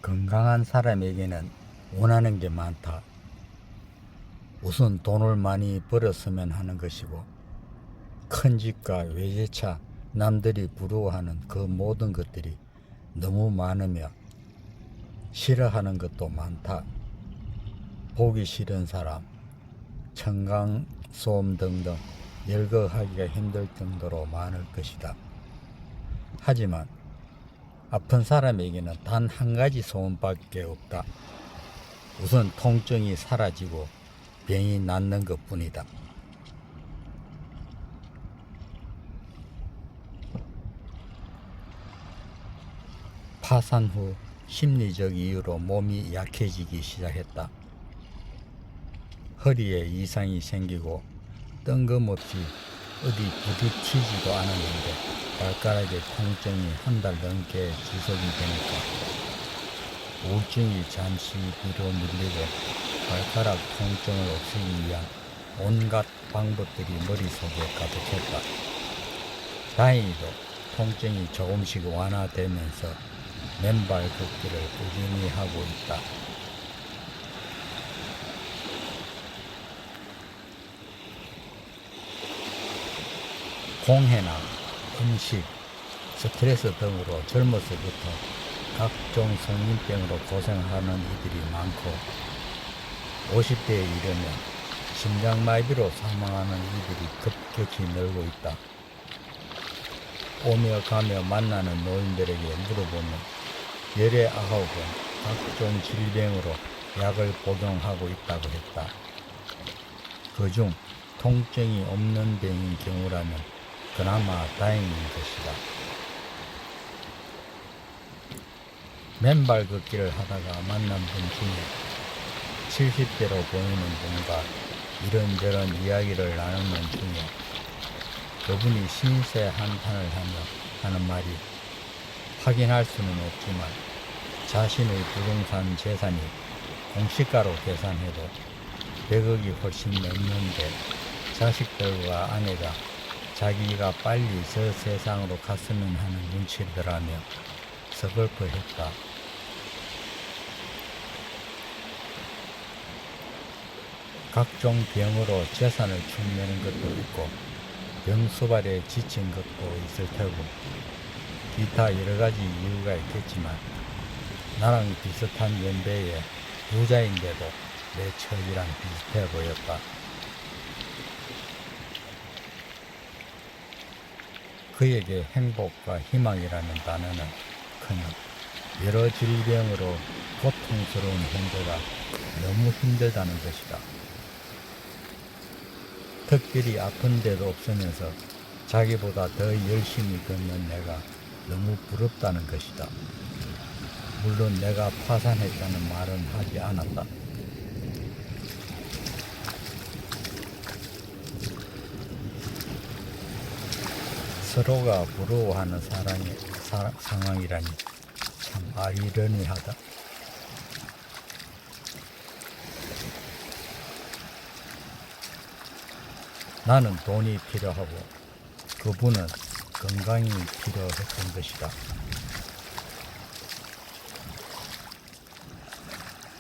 건강한 사람에게는 원하는 게 많다. 우선 돈을 많이 벌었으면 하는 것이고, 큰 집과 외제차, 남들이 부러워하는 그 모든 것들이 너무 많으며 싫어하는 것도 많다. 보기 싫은 사람, 청강, 소음 등등 열거하기가 힘들 정도로 많을 것이다. 하지만 아픈 사람에게는 단 한 가지 소원밖에 없다. 우선 통증이 사라지고 병이 낫는 것뿐이다. 파산 후 심리적 이유로 몸이 약해지기 시작했다. 허리에 이상이 생기고 뜬금없이 어디 부딪히지도 않았는데 발가락에 통증이 한 달 넘게 지속이 되니까 우울증이 잠시 뒤로 밀리고 발가락 통증을 없애기 위한 온갖 방법들이 머릿속에 가득했다. 다행히도 통증이 조금씩 완화되면서 맨발 걷기를 꾸준히 하고 있다. 공해나 음식, 스트레스 등으로 젊어서부터 각종 성인병으로 고생하는 이들이 많고 50대에 이르면 심장마비로 사망하는 이들이 급격히 늘고 있다. 오며 가며 만나는 노인들에게 물어보면 열에 9번 각종 질병으로 약을 복용하고 있다고 했다. 그중 통증이 없는 병인 경우라면 그나마 다행인 것이다. 맨발 걷기를 하다가 만난 분 중에 70대로 보이는 분과 이런저런 이야기를 나누는 중에 그분이 신세 한탄을 하며 하는 말이 확인할 수는 없지만 자신의 부동산 재산이 공시가로 계산해도 100억이 훨씬 넘는데 자식들과 아내가 자기가 빨리 저 세상으로 갔으면 하는 눈치더라며 서글퍼했다. 각종 병으로 재산을 축내는 것도 있고 병수발에 지친 것도 있을 테고 기타 여러가지 이유가 있겠지만 나랑 비슷한 연배의 부자인데도 내 처지랑 비슷해 보였다. 그에게 행복과 희망이라는 단어는 그냥 여러 질병으로 고통스러운 현재가 너무 힘들다는 것이다. 특별히 아픈 데도 없으면서 자기보다 더 열심히 걷는 내가 너무 부럽다는 것이다. 물론 내가 파산했다는 말은 하지 않았다. 서로가 부러워하는 상황이라니 참 아이러니하다. 나는 돈이 필요하고 그분은 건강이 필요했던 것이다.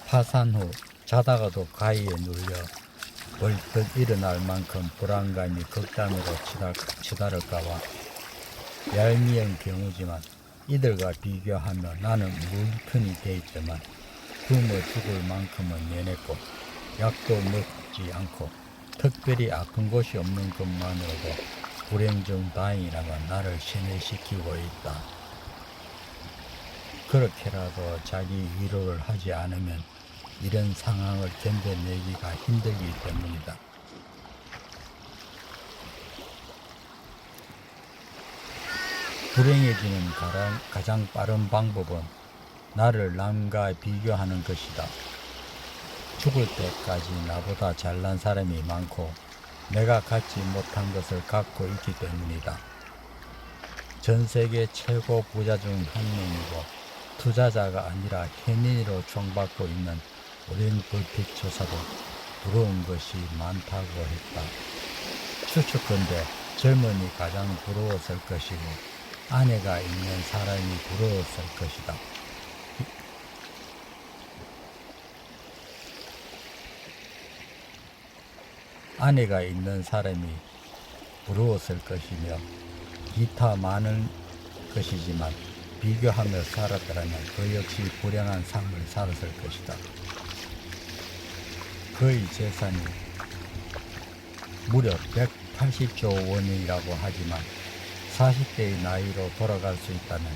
파산 후 자다가도 가위에 눌려 벌떡 일어날 만큼 불안감이 극단으로 치달을까봐 얄미운 경우지만 이들과 비교하며 나는 물편이 돼 있지만 굶어 죽을 만큼은 면했고 약도 먹지 않고 특별히 아픈 곳이 없는 것만으로도 불행 중 다행이라고 나를 세뇌시키고 있다. 그렇게라도 자기 위로를 하지 않으면 이런 상황을 견뎌내기가 힘들기 때문이다. 불행해지는 가장 빠른 방법은 나를 남과 비교하는 것이다. 죽을 때까지 나보다 잘난 사람이 많고 내가 갖지 못한 것을 갖고 있기 때문이다. 전 세계 최고 부자 중 한 명이고 투자자가 아니라 현인으로 총받고 있는 오렌 버핏 조사도 부러운 것이 많다고 했다. 추측컨대 젊은이 가장 부러웠을 것이고 아내가 있는 사람이 부러웠을 것이다. 아내가 있는 사람이 부러웠을 것이며 기타 많은 것이지만 비교하며 살았더라면 그 역시 불행한 삶을 살았을 것이다. 그의 재산이 무려 180조 원이라고 하지만 40대의 나이로 돌아갈 수 있다면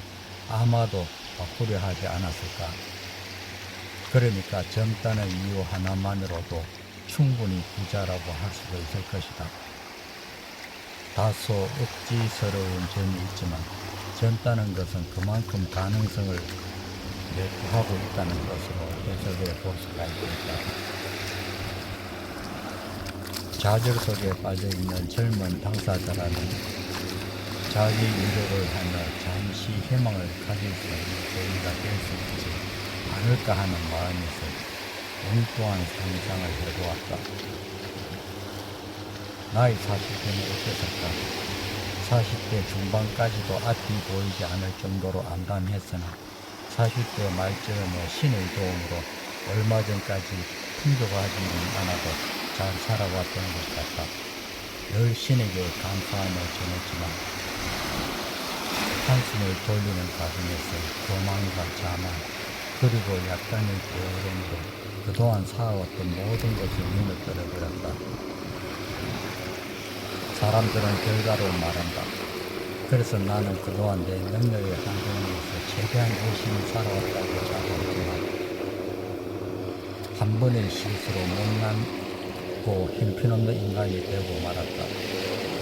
아마도 바꾸려 하지 않았을까. 그러니까 젊다는 이유 하나만으로도 충분히 부자라고 할 수도 있을 것이다. 다소 억지스러운 점이 있지만 젊다는 것은 그만큼 가능성을 내포하고 있다는 것으로 해석해 볼 수가 있겠다. 좌절 속에 빠져있는 젊은 당사자라는 자기 위로를 하며 잠시 희망을 가질 수 있는 계기가 될 수 있지 않을까 하는 마음에서 엉뚱한 상상을 해보았다. 나이 40대는 어땠을까? 40대 중반까지도 앞이 보이지 않을 정도로 암담했으나 40대 말쯤에 신의 도움으로 얼마 전까지 풍족하지는 않아도 잘 살아왔던 것 같다. 늘 신에게 감사함을 전했지만 한숨을 돌리는 과정에서 교만과 자만 그리고 약간의 게으름으로 그동안 살아왔던 모든 것을 무너뜨려 버렸다. 사람들은 결과를 말한다. 그래서 나는 그동안 내 능력의 한정에서 최대한 열심히 살아왔다고 자부했지만 한 번의 실수로 못난고 형편없는 인간이 되고 말았다.